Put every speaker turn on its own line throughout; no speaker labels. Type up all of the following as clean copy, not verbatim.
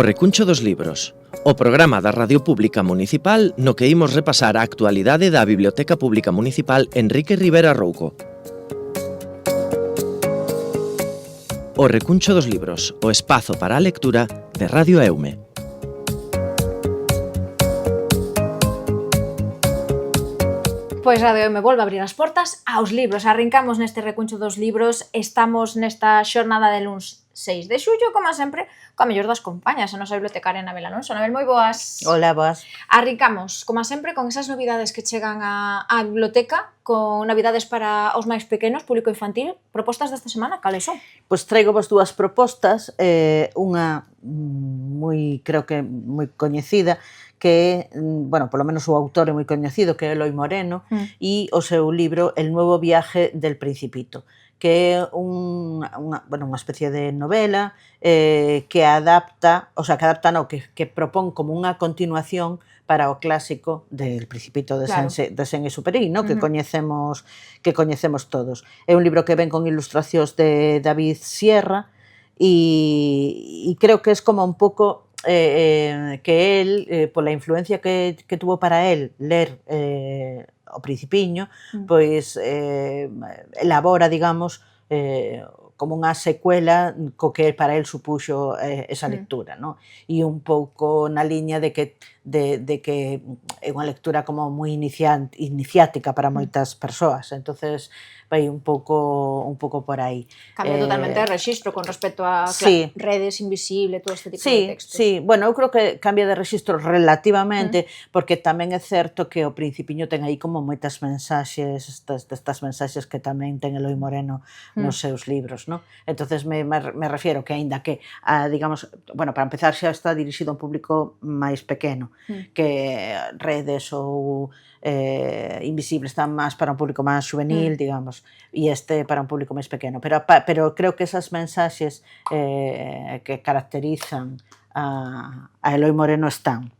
O Recuncho dos Libros, o programa da Radio Pública Municipal no que imos repasar a actualidade da Biblioteca Pública Municipal Enrique Rivera Rouco. O Recuncho dos Libros, o espazo para a lectura de Radio Eume.
Pois Radio Eume volve a abrir as portas aos libros. Arrincamos neste Recuncho dos Libros. Estamos nesta xornada de luns 6 de xullo, como sempre, coa mellor das compañas, a nosa bibliotecaria Anabel Alonso. Anabel, moi boas.
Hola, boas.
Arrincamos, como sempre, con esas novidades que chegan á biblioteca, con novidades para os máis pequenos, público infantil. Propostas desta semana, cales son?
Pois traigo vos dúas propostas, unha creo que moi coñecida, que é, bueno, polo menos o autor é moi coñecido, que é Eloi Moreno, e o seu libro El nuevo viaje del Principito, que é unha especie de novela que adapta, que propón como unha continuación para o clásico del Principito de Saint-Exupéry, ¿no? que coñecemos todos. É un libro que ven con ilustracións de David Sierra e creo que é como un pouco que el, pola influencia que tuvo para el ler o Principiño, pois elabora, digamos, como unha secuela co que para el supuxo esa lectura, non? E un pouco na liña de que é unha lectura como moi iniciática para moitas persoas, entonces vai un pouco por aí.
Cambia totalmente de rexistro con respecto a redes invisible, todo este tipo de textos.
Sí, bueno, eu creo que cambia de rexistro relativamente, porque tamén é certo que o Principiño ten aí como moitas mensaxes, estas mensaxes que tamén ten Eloi Moreno nos seus libros, non? Entonces me refiero que aínda que, digamos, bueno, para empezar xa está dirixido a un público máis pequeno, que redes ou Invisible están máis para un público máis juvenil, digamos, e este para un público máis pequeno, pero creo que esas mensaxes que caracterizan a Eloi Moreno están.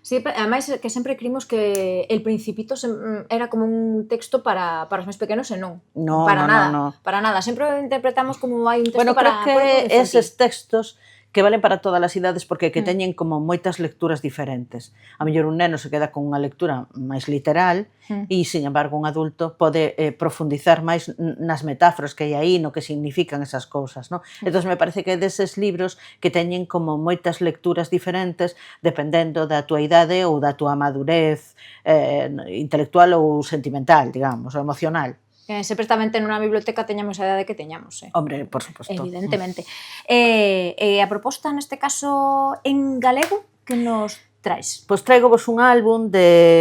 Sí, ademais que sempre crimos que El Principito era como un texto para os máis pequenos e non. Para nada. Sempre o interpretamos como hai un texto para...
Bueno, creo que eses textos que valen para todas as idades porque que teñen como moitas lecturas diferentes. A mellor un neno se queda con unha lectura máis literal e, sin embargo, un adulto pode profundizar máis nas metáforas que hai aí, no que significan esas cousas, non? Entón, me parece que deses libros que teñen como moitas lecturas diferentes dependendo da túa idade ou da túa madurez intelectual ou sentimental, digamos, ou emocional.
Sempre tamén ten unha biblioteca teñamos a idade que teñamos.
Hombre, por suposto.
Evidentemente. A proposta, neste caso, en galego, que nos traes?
Pois traigo vos un álbum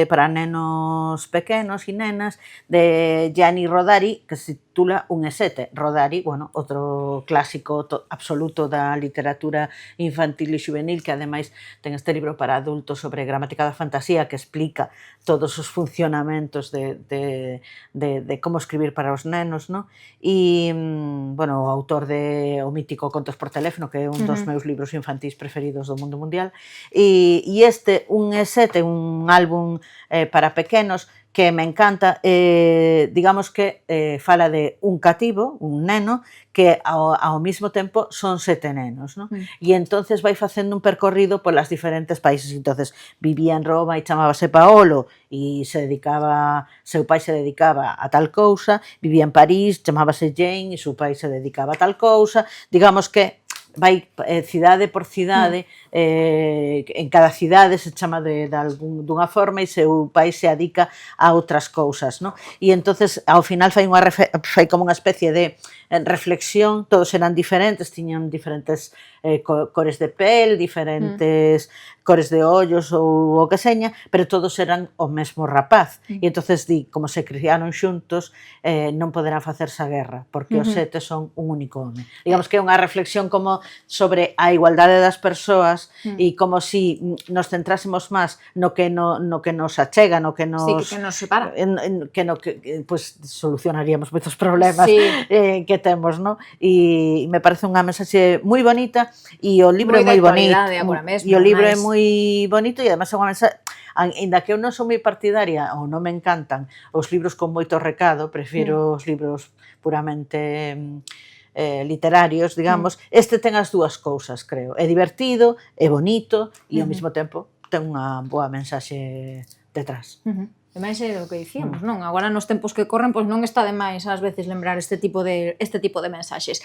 para nenos pequenos e nenas de Gianni Rodari, que se titula Un e sete. Rodari, bueno, outro clásico absoluto da literatura infantil e juvenil, que ademais ten este libro para adultos sobre gramática da fantasía, que explica todos os funcionamentos de como escribir para os nenos, non? E, bueno, o autor o mítico Contos por teléfono, que é un dos meus libros infantís preferidos do mundo mundial, e este Un e sete, un álbum para pequenos, que me encanta, digamos que fala de un cativo, un neno, que ao mesmo tempo son 7 nenos, non? E entonces vai facendo un percorrido polas diferentes países. Entonces vivía en Roma e chamábase Paolo e seu pai se dedicaba a tal cousa, vivía en París, chamábase Jane e seu pai se dedicaba a tal cousa. Digamos que vai cidade por cidade, en cada cidade se chama dunha forma e seu pai se adica a outras cousas, non? E entonces ao final fai como unha especie de reflexión, todos eran diferentes, tiñan diferentes cores de pel, diferentes cores de ollos ou o que seña, pero todos eran o mesmo rapaz. E entonces como se criaron xuntos, non poderán facerse a guerra, porque os 7 son un único home. Digamos que é unha reflexión como sobre a igualdade das persoas e como si nos centrásemos máis no que nos achega, no que nos...
Sí, que nos separa.
Que solucionaríamos moitos problemas que temos, non? E me parece unha mensaxe moi bonita e o libro é moi bonito. E o libro é moi bonito e además é unha mensaxe... Ainda que eu non son moi partidaria ou non me encantan os libros con moito recado, prefiro os libros puramente literarios, digamos, este ten as dúas cousas, creo. É divertido, é bonito e ao mesmo tempo ten unha boa mensaxe detrás.
E máis é o que dicíamos, non? Agora nos tempos que corren, pois non está de máis ás veces lembrar este tipo de mensaxes.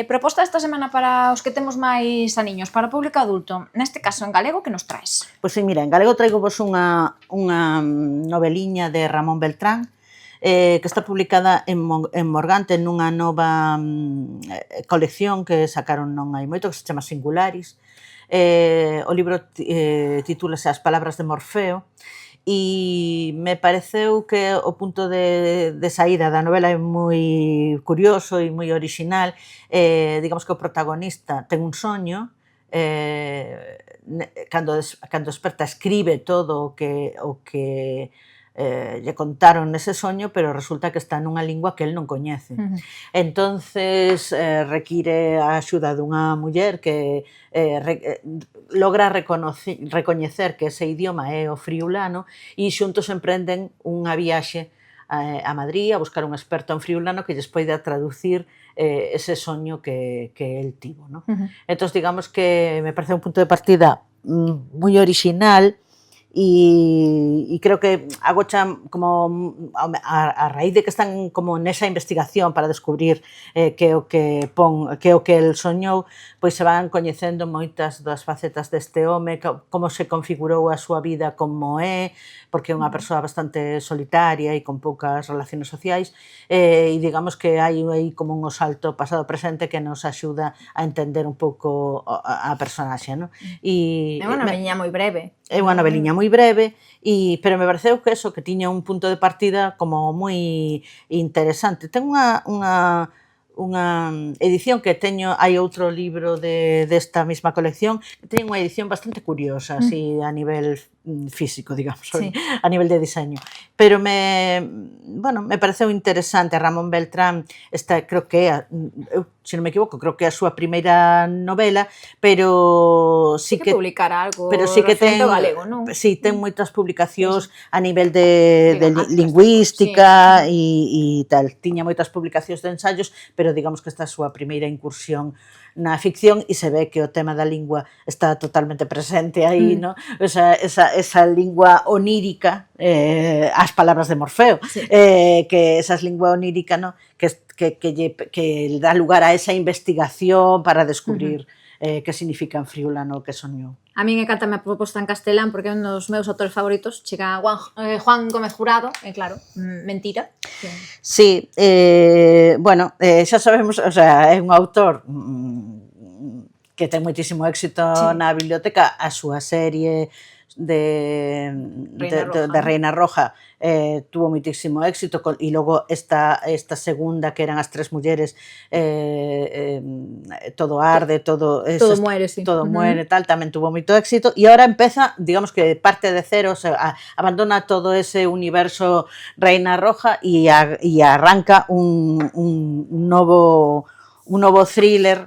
Proposta esta semana para os que temos máis aniños, para o público adulto, neste caso en galego, que nos traes?
Pois mira, en galego traigo vos unha noveliña de Ramón Beltrán, que está publicada en Morgante nunha nova colección que sacaron non hai moito, que se chama Singularis. O libro titúlase As palabras de Morfeo, e me pareceu que o punto de saída da novela é moi curioso e moi original. Digamos que o protagonista ten un soño, cando desperta escribe todo o que lle contaron nese soño, pero resulta que está nunha lingua que el non coñece. Entonces require a axuda dunha muller que logra recoñecer que ese idioma é o friulano e xuntos emprenden unha viaxe a Madrid a buscar un experto en friulano que lles poida traducir ese soño que el tivo, ¿no? Entón, digamos que me parece un punto de partida moi original e creo que agocha como a raíz de que están como nesa investigación para descubrir que o que el soñou, pois se van coñecendo moitas das facetas deste home, como se configurou a súa vida como é, porque é unha persoa bastante solitaria e con poucas relaciones sociais, e digamos que hai como un salto pasado-presente que nos axuda a entender un pouco a personaxe, non?
É unha noveliña moi breve.
É unha noveliña moi breve, pero me pareceu que eso, que tiña un punto de partida como moi interesante. Ten unha edición que teño, hai outro libro desta mesma colección, que teñen unha edición bastante curiosa, así a nivel físico, digamos, a nivel de diseño. Pero me pareceu interesante. Ramón Beltrán, creo que é, se non me equivoco, creo que é a súa primeira novela, pero
sí que publicara algo
referente
ao galego, non?
Sí, ten moitas publicacións a nivel de lingüística e tal. Tiña moitas publicacións de ensaios, pero digamos que esta é a súa primeira incursión na ficción e se ve que o tema da lingua está totalmente presente aí, ¿no? Esa lingua onírica, as palabras de Morfeo, que esa lingua onírica, ¿no? que dá lugar a esa investigación para descubrir que significa en friulano que soñou.
A min encantame a proposta en castelán porque é un dos meus autores favoritos, chega Juan Gómez Jurado, e claro, mentira.
Sí, bueno, xa sabemos, o sea, é un autor que ten moitísimo éxito na biblioteca, a súa serie de Reina Roja tuvo moitísimo éxito e logo esta segunda que eran as tres mulleres, todo arde, todo
muere, sí.
Todo muere, tal, tamén tuvo moito éxito e agora empeza, digamos que parte de cero, abandona todo ese universo Reina Roja e arranca un novo thriller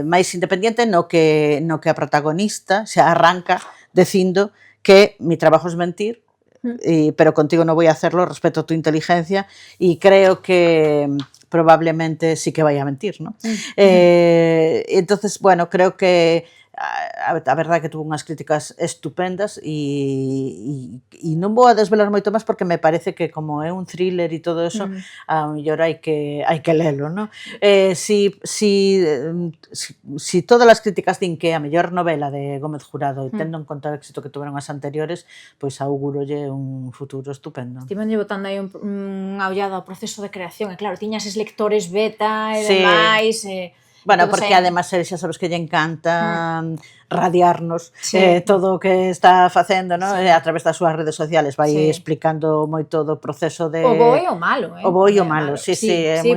máis independiente no que a protagonista xa arranca dicindo que mi trabajo es mentir, pero contigo no voy a hacerlo, respeto tu inteligencia y creo que probablemente sí que vaya a mentir, ¿no? Entonces, bueno, creo que a verdade que tuvo unhas críticas estupendas e non vou a desvelar moito máis porque me parece que como é un thriller e todo eso, a mellor hai que lelo, ¿no? Si todas as críticas din que é a mellor novela de Gómez Jurado e tendo en conta o éxito que tuveron as anteriores, pois augurolle un futuro estupendo.
Estivenlle botando aí unha ollada ao proceso de creación, e claro, tiña eses lectores beta e demais,
bueno, porque además xa sabes que lle encanta radiarnos todo o que está facendo, ¿no? A través das súas redes sociales vai explicando moito do proceso de...
O bo e o malo,
O bo e o malo, sí,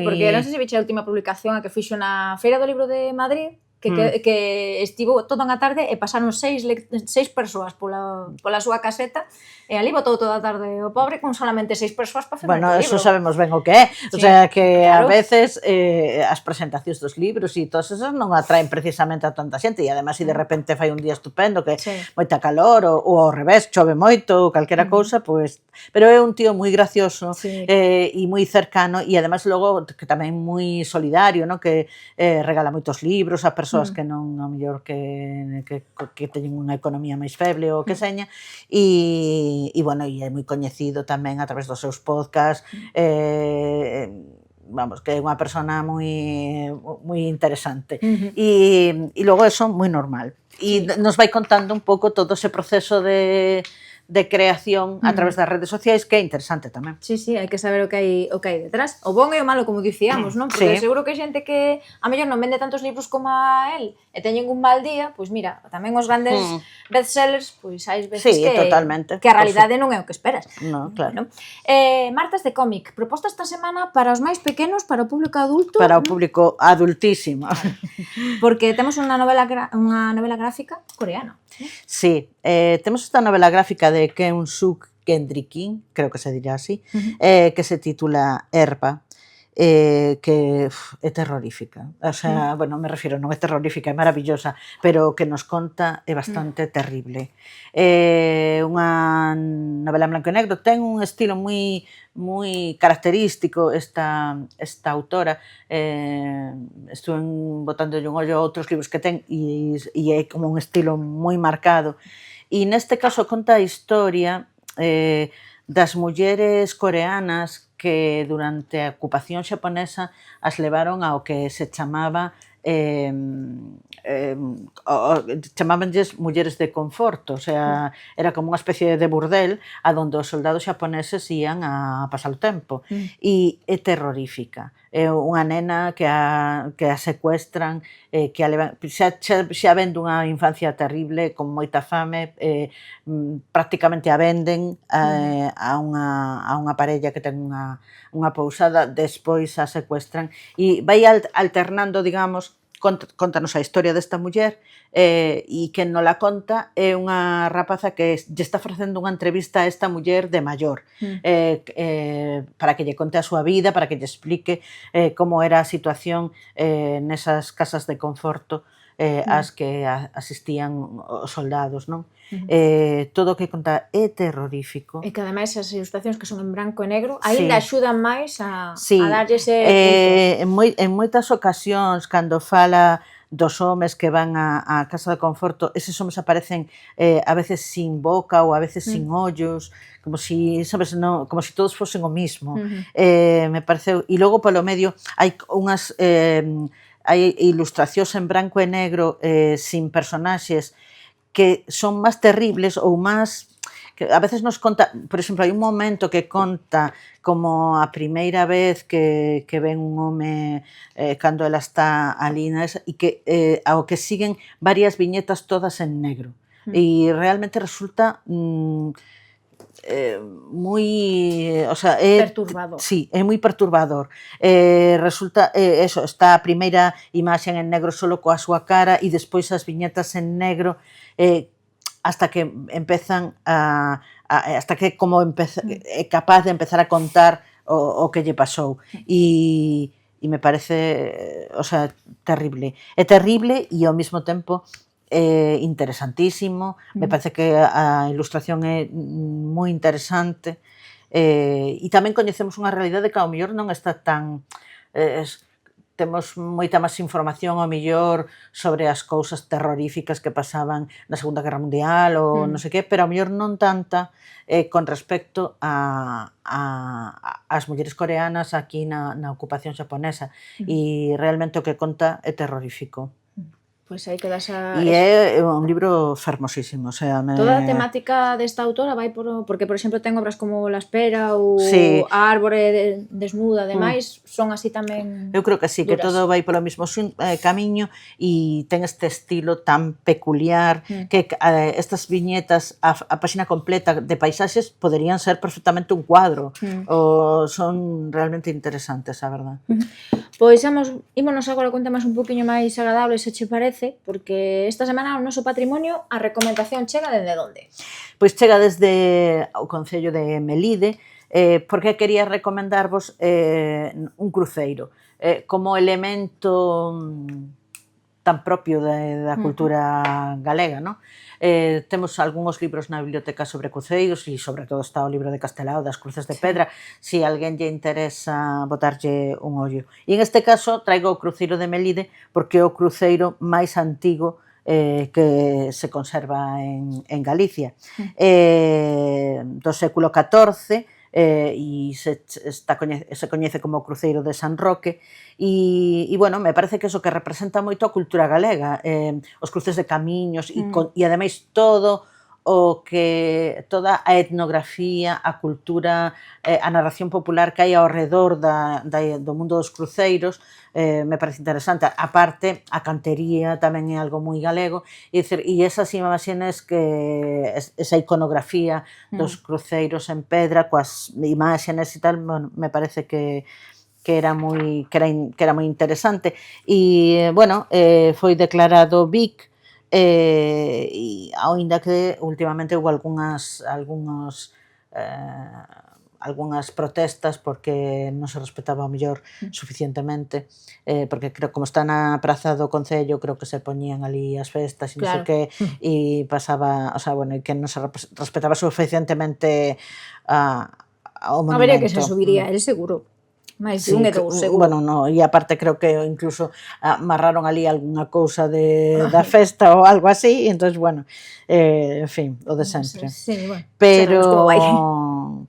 porque non sei se viche a última publicación a que fixo na Feira do Libro de Madrid, que estivo toda unha tarde e pasaron 6 persoas pola súa caseta e ali botou toda a tarde o pobre con solamente 6 persoas para firmar
Bueno,
o
eso
libro.
sabemos ben o que é. O sea, que
claro.
a veces as presentacións dos libros e todas esas non atraen precisamente a tanta xente, e ademais se de repente fai un día estupendo que moita calor ou ao revés, chove moito ou calquera cousa, pois, pero é un tío moi gracioso e moi cercano, e ademais logo que tamén moi solidario, ¿no? Que regala moitos libros a persoas que non, ao mellor que teñen unha economía máis feble ou que seña, e bueno, e é moi coñecido tamén a través dos seus podcast, vamos, que é unha persona moi interesante. E logo é moi normal. E nos vai contando un pouco todo ese proceso de creación a través das redes sociais, que é interesante tamén.
Sí, hai que saber o que hai detrás. O bon e o malo, como dicíamos, non? Porque seguro que hai xente que a mellor non vende tantos libros como a él e teñen un mal día, pois mira, tamén os grandes bestsellers, pois hai veces que a realidade non é o que esperas.
No, claro.
Martas de cómic, proposta esta semana para os máis pequenos, para o público adulto.
Para o público adultísimo.
Porque temos unha novela gráfica coreana.
Sí, temos esta novela gráfica de Keun-suk Kendrick-Kim, creo que se dirá así, que se titula Herba, que é terrorífica. O sea, bueno, me refiro, non é terrorífica, é maravillosa, pero que nos conta é bastante terrible. Unha novela en blanco e negro, ten un estilo moi característico esta autora. Estuve botándolle un ollo a outros libros que ten e é como un estilo moi marcado. E neste caso conta a historia das mulleres coreanas que durante a ocupación xaponesa as levaron ao que se chamaba chamábanlles mulleres de conforto, o sea, era como unha especie de burdel a donde os soldados xaponeses ían a pasar o tempo, e é terrorífica. É unha nena que a secuestran, que a levan, xa ven dunha infancia terrible, con moita fame, prácticamente a venden a unha parella que ten unha pousada, despois a secuestran, e vai alternando, digamos, contanos a historia desta muller, e quen non la conta é unha rapaza que lle está facendo unha entrevista a esta muller de maior, para que lle conte a súa vida, para que lle explique como era a situación nesas casas de conforto as que asistían os soldados, non? Todo o que conta é terrorífico.
E que ademais as ilustracións que son en branco e negro aínda axudan máis a darlle ese
punto. En moitas ocasións, cando fala dos homes que van á casa de conforto, eses homes aparecen a veces sin boca ou a veces sin ollos, como si, sabes, no, como si todos fosen o mismo. Me pareceu, e logo polo medio hai unhas hai ilustracións en branco e negro sin personaxes que son máis terribles ou máis, que a veces nos conta, por exemplo, hai un momento que conta como a primeira vez que ven un home cando ela está ali, e que ao que siguen varias viñetas todas en negro, e realmente resulta moi, o sea,
perturbador.
Sí, é moi perturbador. Resulta, eso, está a primeira imaxe en negro solo coa súa cara e despois as viñetas en negro, hasta que empezan hasta que como é capaz de empezar a contar o que lle pasou. E me parece, o sea, terrible. É terrible e ao mesmo tempo interesantísimo, me parece que a ilustración é moi interesante, e tamén coñecemos unha realidade que ao mellor non está tan... temos moita máis información ao mellor sobre as cousas terroríficas que pasaban na Segunda Guerra Mundial ou non sei que, pero ao mellor non tanta con respecto ás mulleres coreanas aquí na ocupación xaponesa, e realmente o que conta é terrorífico.
Pois aí quedas a...
E é un libro fermosísimo, o sea...
Toda a temática desta autora vai porque, por exemplo, ten obras como La espera ou A árbore desnuda, demais, son así tamén...
Eu creo que sí, que todo vai polo mesmo camiño e ten este estilo tan peculiar que estas viñetas, a páxina completa de paisaxes poderían ser perfectamente un cuadro, son realmente interesantes, a verdad.
Pois ímonos agora con temas un poquinho máis agradables, se che parece, porque esta semana o noso patrimonio a recomendación chega dende onde?
Pois chega desde o Concello de Melide, porque quería recomendarvos un cruceiro como elemento tan propio da cultura galega, non? Temos algúns libros na biblioteca sobre cruceiros e sobre todo está o libro de Castelao das Cruces de Pedra, se alguén lle interesa botarlle un ollo. E en este caso traigo o cruceiro de Melide porque é o cruceiro máis antigo que se conserva en Galicia. Do século XIV, e se coñece como o cruceiro de San Roque e bueno, me parece que eso que representa moito a cultura galega, os cruces de camiños e ademais todo o que toda a etnografía, a cultura, a narración popular que hai ao redor do mundo dos cruceiros me parece interesante. A parte, a cantería tamén é algo moi galego, e esas imaxes esa iconografía dos cruceiros en pedra coas imaxes e tal, bueno, me parece que era moi interesante. E, bueno, foi declarado BIC, e aínda que últimamente houve algunhas protestas porque non se respetaba ao mellor suficientemente, porque creo como está na praza do Concello, creo que se poñían ali as festas e non sei que, e pasaba, o sea, bueno, que non se respetaba suficientemente ao monumento.
Habería que se subiría el seguro. máis de un e dous, seguro.
Bueno, no, e aparte creo que incluso amarraron ali algunha cousa da festa ou algo así, e entón, bueno, en fin, o de sempre.
Sí, bueno,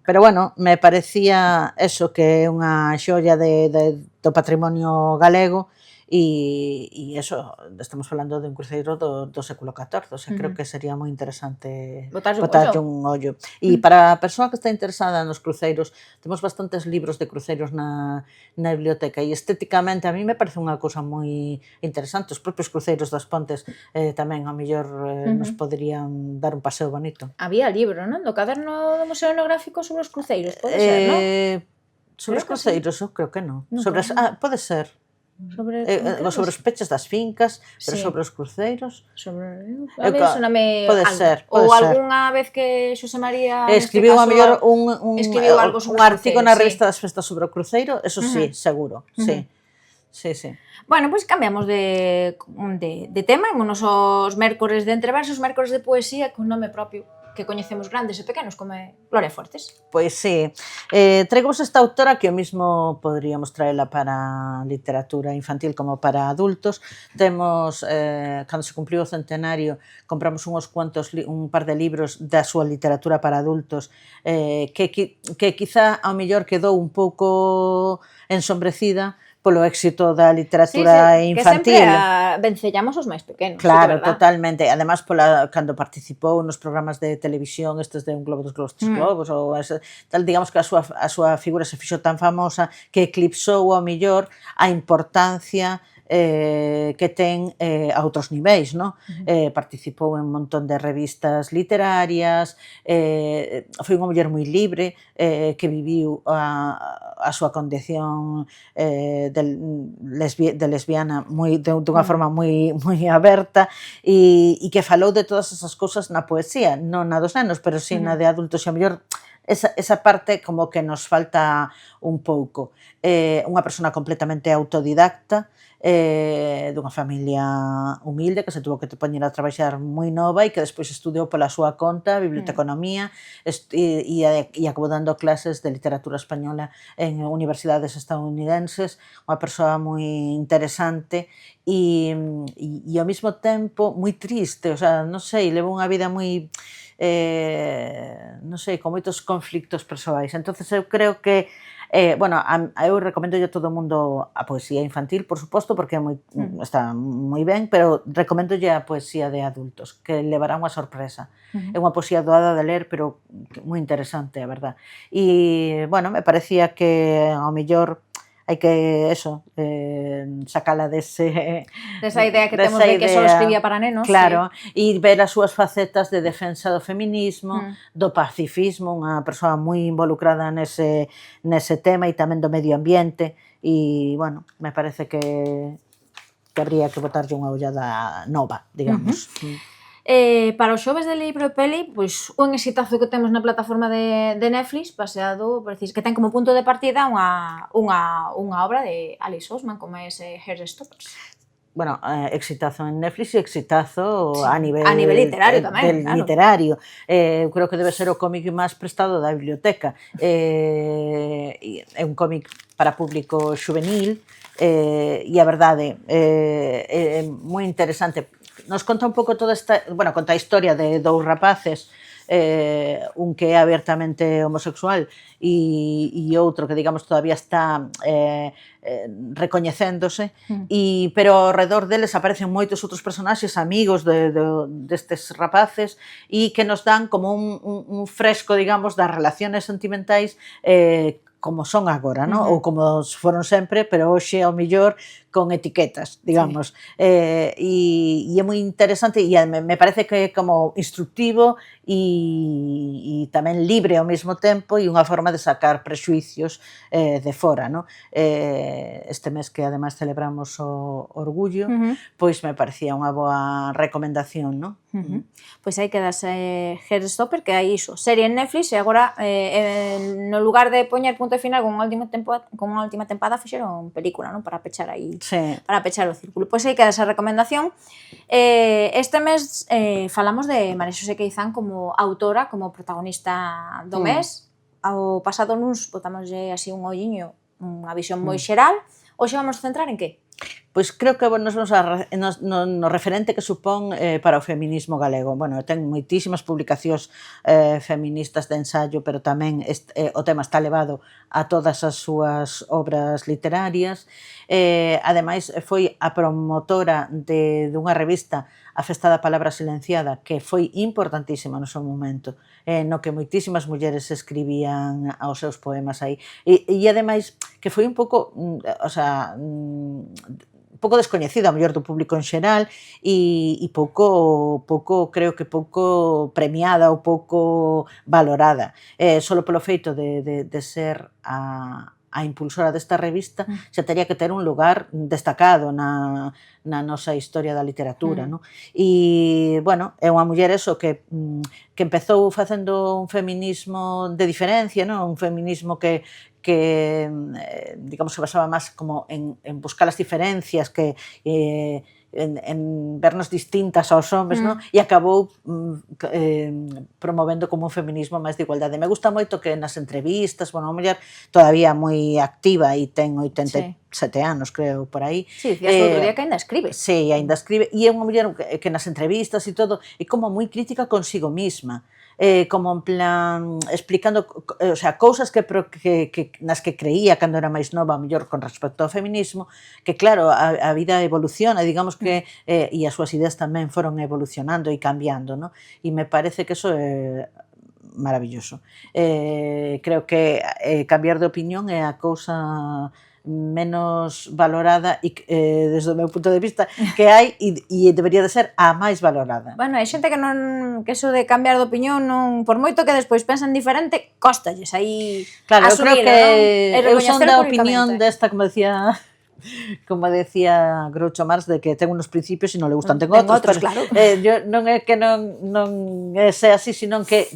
pero bueno, me parecía eso, que é unha xoia do patrimonio galego, e eso, estamos falando de un cruceiro do século XIV, o sea, creo que sería moi interesante botarlle un ollo. E para a persoa que está interesada nos cruceiros, temos bastantes libros de cruceiros na biblioteca, e estéticamente a mí me parece unha cousa moi interesante. Os propios cruceiros das Pontes tamén, ao mellor, nos poderían dar un paseo bonito.
Había libro, non? Do caderno do Museo Etnográfico sobre os cruceiros, pode ser, non?
Sobre os cruceiros, eu creo que non. Pode ser. Sobre os peches das fincas, pero sobre os cruceiros
pode
ser.
Ou algunha vez que Xosé María
escribiu a mellor un artigo na revista das festas sobre o cruceiro, eso sí, seguro, sí.
Bueno, pois cambiamos de tema, ímonos aos mércores de entreversos, mércores de poesía con nome propio que coñecemos grandes e pequenos, como é Gloria Fuertes.
Pois sí, traigos esta autora que o mismo poderíamos traela para literatura infantil como para adultos. Temos, cando se cumpliu o centenario, compramos un par de libros da súa literatura para adultos, que quizá ao mellor quedou un pouco ensombrecida polo éxito da literatura infantil.
Que sempre vencellamos os máis pequenos.
Claro, totalmente. Además, cando participou nos programas de televisión, estes de Un Globo dos Globos, Tres Globos, ou tal, digamos que a súa figura se fixo tan famosa que eclipsou ao mellor a importancia que ten a outros niveis, non? Participou en un montón de revistas literarias, foi unha muller moi libre, que viviu a súa condición de lesbiana dunha forma moi aberta, e que falou de todas esas cousas na poesía, non na dos nenos, pero si na de adultos, e a mellor esa parte como que nos falta un pouco. Unha persona completamente autodidacta, dunha familia humilde que se tuvo que poñer a traballar moi nova e que despois estudiou pola súa conta biblioteconomía e acabou dando clases de literatura española en universidades estadounidenses, unha persoa moi interesante e ao mesmo tempo moi triste, o sea, non sei, levou unha vida moi non sei, con moitos conflictos persoais. Entonces eu creo que bueno, eu recomendo a todo o mundo a poesía infantil, por suposto, porque está moi ben, pero recomendo a poesía de adultos, que levará unha sorpresa. É unha poesía doada de ler, pero moi interesante, a verdad. E, bueno, me parecía que ao mellor hai que, sacala desa
idea que temos de que só escribía para nenos.
Claro, e ver as súas facetas de defensa do feminismo, do pacifismo, unha persoa moi involucrada nese tema, e tamén do medio ambiente, e, bueno, me parece que habría que botarlle unha ollada nova, digamos.
Para os xoves de libro e peli, pois un exitazo que temos na plataforma de Netflix, baseado, que ten como punto de partida unha obra de Alice Oseman, como é ese Heartstoppers.
Bueno, exitazo en Netflix e exitazo a nivel
literario tamén, claro.
Literario. Creo que debe ser o cómic máis prestado da biblioteca. É un cómic para público juvenil e a verdade é moi interesante. Nos conta un pouco toda esta, bueno, conta a historia de dous rapaces, un que é abertamente homosexual e outro que, digamos, todavía está recoñecéndose, pero ao redor deles aparecen moitos outros personaxes amigos destes rapaces e que nos dan como un fresco, digamos, das relaciones sentimentais como son agora, non? Ou como foron sempre, pero hoxe ao millor con etiquetas, digamos. E é moi interesante e me parece que é como instructivo e tamén libre ao mesmo tempo e unha forma de sacar prexuicios de fora, non? Este mes que ademais celebramos o Orgullo, pois me parecía unha boa recomendación, non?
Pois aí quedas Heartstopper, que hai iso, serie en Netflix, e agora no lugar de poñer punto final con unha última tempada fixeron película, non? Para pechar aí, para pechar o círculo. Pois aí queda esa recomendación. Este mes falamos de María Xosé Queizán como autora, como protagonista do mes. Ao pasado luns botámoslle así un olliño, unha visión moi xeral. Hoxe vamos centrar en que?
Pois creo que nos vamos no referente que supón para o feminismo galego. Bueno, ten moitísimas publicacións feministas de ensaio, pero tamén o tema está levado a todas as súas obras literarias. Ademais, foi a promotora dunha revista, A Festa da Palabra Silenciada, que foi importantísima no seu momento, no que moitísimas mulleres escribían os seus poemas aí. E ademais, que foi un pouco, pouco descoñecida ao mellor do público en xeral e pouco creo que pouco premiada ou pouco valorada, solo polo feito de ser a impulsora desta revista xa tería que ter un lugar destacado na nosa historia da literatura, non? E, bueno, é unha muller eso que empezou facendo un feminismo de diferencia, non? Un feminismo que digamos que basaba máis como en buscar as diferencias, que en vernos distintas aos homes, non? E acabou promovendo como un feminismo máis de igualdade. Me gusta moito que nas entrevistas, bueno, a muller todavía moi activa e ten 87 anos, creo, por aí.
Sí, dicías outro día que ainda escribe.
Sí, ainda escribe, e é unha muller que nas entrevistas e todo, é como moi crítica consigo misma. Como en plan explicando, o sea, cousas nas que creía cando era máis nova, mellor con respecto ao feminismo, que claro, a vida evoluciona, digamos que e as súas ideas tamén foron evolucionando e cambiando, non? E me parece que eso é maravilloso. Creo que cambiar de opinión é a cousa menos valorada e desde o meu punto de vista que hai e debería de ser a máis valorada.
Bueno, hai xente que non, que eso de cambiar de opinión non, por moito que despois pensen diferente, cóstalles aí asumir,
claro, eu creo que eu son da opinión
públicamente.
desta, como decía Groucho Marx, de que ten unos principios e non le gustan ten outros, pero
claro.
Yo non é que non sea así, sino que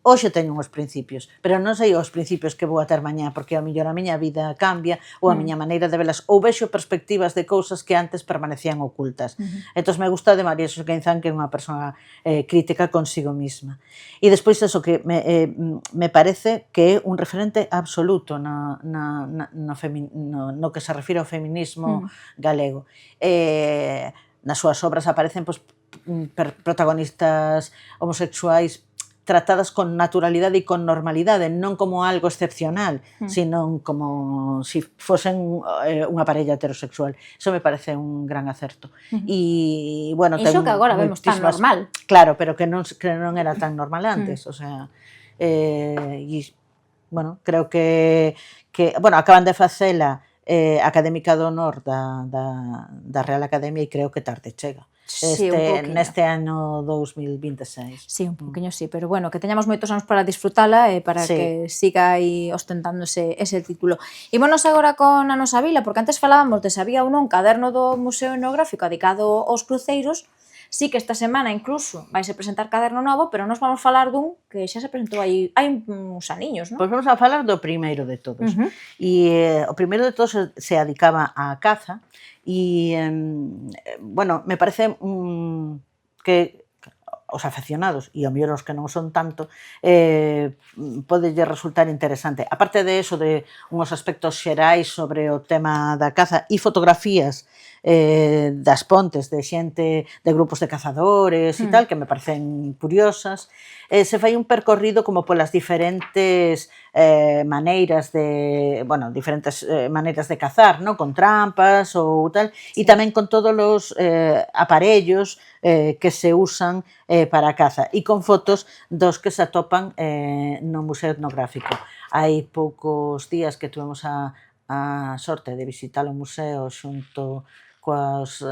hoxe teño uns principios, pero non sei os principios que vou a ter mañá, porque ao mellor a miña vida cambia ou a miña maneira de velas, ou vexo perspectivas de cousas que antes permanecían ocultas. Entón, me gusta de María Xosé Queizán, que é unha persoa crítica consigo misma. E despois eso, que me parece que é un referente absoluto no que se refire ao feminismo galego. Nas súas obras aparecen protagonistas homosexuais tratadas con naturalidade e con normalidade, non como algo excepcional, sino como se fosen unha parella heterosexual. Iso me parece un gran acerto. E, bueno,
iso que agora vemos tan normal.
Claro, pero que non era tan normal antes, o sea, e, bueno, creo que bueno, acaban de facela académica do honor da Real Academia e creo que tarde chega.
Sí, un pouquiño.
neste ano 2026.
Sí, un poquinho sí, pero bueno, que teñamos moitos anos para disfrutala e para
Sí.
que siga aí ostentando ese título. Ímonos agora con a nosa vila, porque antes falábamos de se había ou non caderno do Museo Etnográfico dedicado aos cruceiros. Sí que esta semana incluso vaise presentar caderno novo, pero nos vamos falar dun que xa se presentou hai uns aniños, non?
Pois vamos a falar do primeiro de todos. E o primeiro de todos se dedicaba á caza e, bueno, me parece que os afeccionados, e ao mellor os que non son tanto, podelle resultar interesante. Aparte de eso, de uns aspectos xerais sobre o tema da caza e fotografías das pontes de xente, de grupos de cazadores e tal, que me parecen curiosas, se fai un percorrido como polas diferentes maneiras de, bueno, diferentes maneiras de cazar, non? Con trampas ou tal, e tamén con todos os aparellos que se usan para a caza e con fotos dos que se atopan no Museo Etnográfico. Hai poucos días que tuvemos a sorte de visitar o museo xunto coas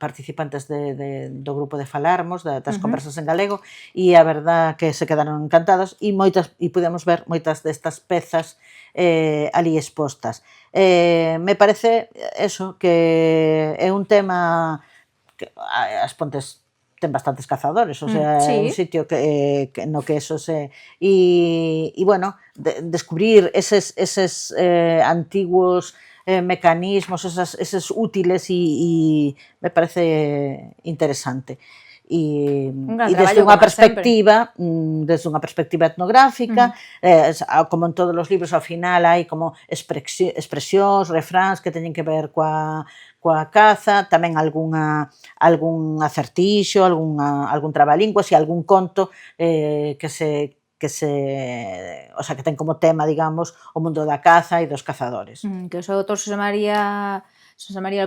participantes do grupo de Falarmos, das conversas en galego, e a verdad que se quedaron encantados e podemos ver moitas destas pezas ali expostas. Me parece eso, que é un tema que as pontes ten bastantes cazadores, o sea, é un sitio no que eso se... E bueno, descubrir eses antiguos mecanismos, eses útiles e me parece interesante. E desde unha perspectiva etnográfica, como en todos os libros, ao final hai como expresións, refráns que teñen que ver coa caza, tamén algún acertixo, algún trabalingüas e algún conto que ten como tema, digamos, o mundo da caza e dos cazadores.
Que o seu autor Xosé María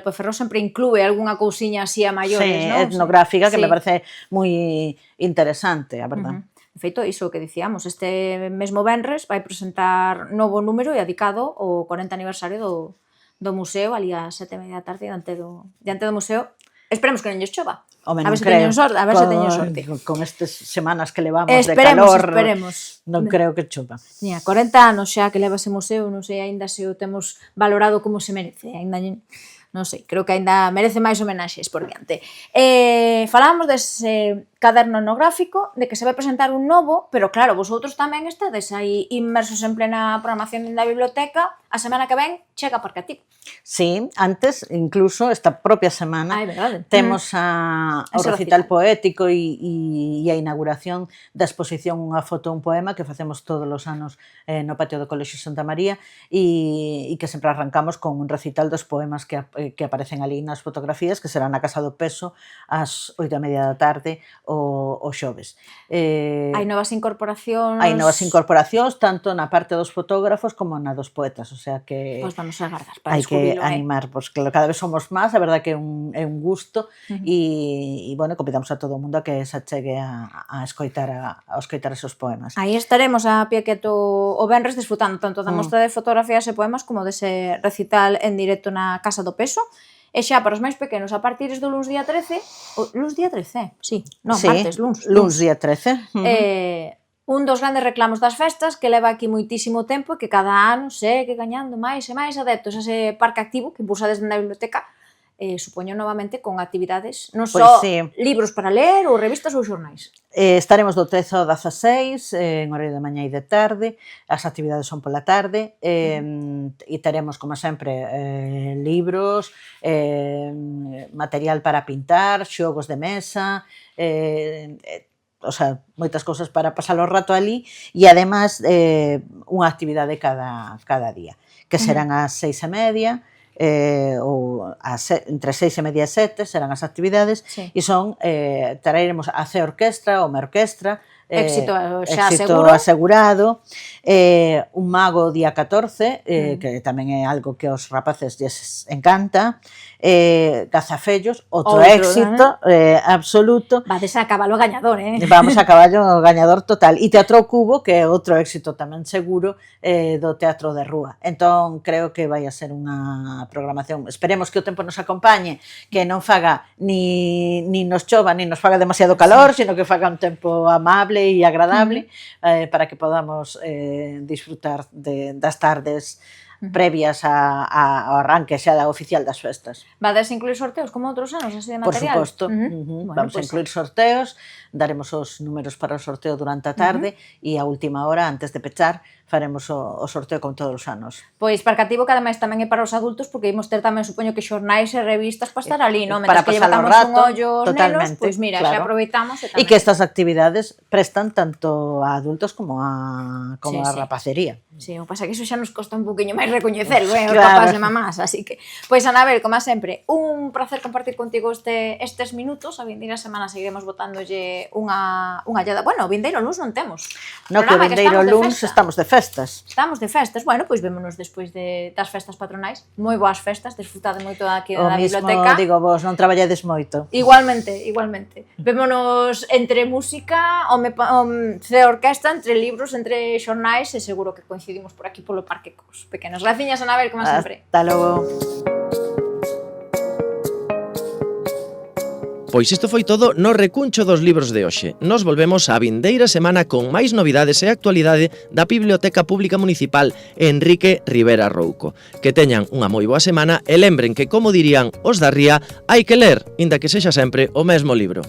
López Ferró sempre inclúe algunha cousiña así a maiores, non?
Etnográfica, que me parece moi interesante, a verdad.
De feito, iso que dicíamos, este mesmo venres vai presentar novo número e dedicado ao 40 aniversario do museo, ali a 7:30 da tarde, diante do museo. Esperemos que non lles chova.
A ver
se teñen sorte.
Con estas semanas que levamos de calor,
esperemos.
Non creo que chova.
40 anos xa que leva ese museo, non sei aínda se o temos valorado como se merece, aínda non sei, creo que aínda merece máis homenaxes por diante. Falábamos dese caderno etnográfico, de que se vai presentar un novo, pero claro, vosotros tamén estades aí inmersos en plena programación da biblioteca, a semana que ven chega a Parque Activo.
Sí, antes, incluso, esta propia semana, temos o recital poético e a inauguración da exposición Unha foto, un poema, que facemos todos os anos no patio do Colexio Santa María e que sempre arrancamos con un recital dos poemas que aparecen ali nas fotografías, que será na Casa do Peso ás 8:30 da tarde o xoves.
Hai novas incorporacións...
Hai novas incorporacións, tanto na parte dos fotógrafos como na dos poetas, o sea que...
Pois vamos a agardar para
hai que animar, pois claro, cada vez somos máis, a verdade que é un gusto e bueno, convidamos a todo o mundo a que se achegue a escoitar esos poemas.
Aí estaremos a pie quieto o venres disfrutando tanto da mostra de fotografías e poemas como dese recital en directo na Casa do Peso. E xa para os máis pequenos, a partir do luns día 13, luns día 13, sí, non, martes,
luns día 13.
Un dos grandes reclamos das festas que leva aquí moitísimo tempo e que cada ano segue gañando máis e máis adeptos a ese parque activo que impulsa desde a biblioteca, supoño novamente con actividades non só libros para ler ou revistas ou xornais.
Estaremos do 13 ao 16 en horario de mañá e de tarde, as actividades son pola tarde e teremos, como sempre, libros, material para pintar, xogos de mesa, o sea, moitas cousas para pasar o rato ali e además unha actividade cada día, que serán ás 6:30 ou entre 6:30 e 7 serán as actividades e son traeremos a C Orquestra ou Orquestra
Éxito xa
éxito
seguro.
asegurado. Un mago día 14, que tamén é algo que aos rapaces lles encanta. Gazafellos, outro éxito absoluto.
Vades a cabalo gañador,
Vamos a caballo gañador total. E Teatro ao Cubo, que é outro éxito tamén seguro do teatro de rúa. Entón, creo que vai a ser unha programación. Esperemos que o tempo nos acompañe, que non faga ni nos chova, ni nos faga demasiado calor, sino que faga un tempo amable e agradable para que podamos disfrutar das tardes previas ao arranque xa da oficial das festas.
Vades a incluir sorteos como outros anos, así de
Por
material?
suposto.
Bueno,
Vamos a incluir sorteos, daremos os números para o sorteo durante a tarde e a última hora, antes de pechar, faremos o sorteo con todos os anos.
Pois parcativo que ademais tamén é para os adultos, porque imos ter tamén, supoño que xornais e revistas para estar ali, non?
Para
Mentres que
pasar o
llevamos
rato,
un ollo aos nenos,
totalmente,
pois mira, xa
claro.
aproveitamos e
E
tamén.
que estas actividades prestan tanto a adultos como a
Sí, sí.
rapacería.
Sí, o pasa que iso xa nos costa un poquinho máis recoñecelo, os
Claro.
papás e mamás, así que... Pois, Anabel, como sempre, un placer compartir contigo estes minutos. A vindeira semana seguiremos botándolle unha llada. Bueno, o vindeiro luns non temos.
No, que o
Programa
vindeiro
estamos de
luns
festa.
estamos de festas.
Estamos de festas, bueno, pois vémonos despois das festas patronais. Moi boas festas, disfrutade moito aquí
O
da
mismo,
biblioteca.
digo vos, non traballades moito.
Igualmente. Vémonos entre música, de orquesta, entre libros, entre xornais, e seguro que coincidimos por aquí polo parque cos pequenos. Graciñas, Anabel, como sempre.
Hasta logo.
Pois isto foi todo no recuncho dos libros de hoxe. Nos volvemos a vindeira semana con máis novidades e actualidade da Biblioteca Pública Municipal Enrique Rivera Rouco. Que teñan unha moi boa semana e lembren que, como dirían os da Ría, hai que ler, inda que sexa sempre o mesmo libro.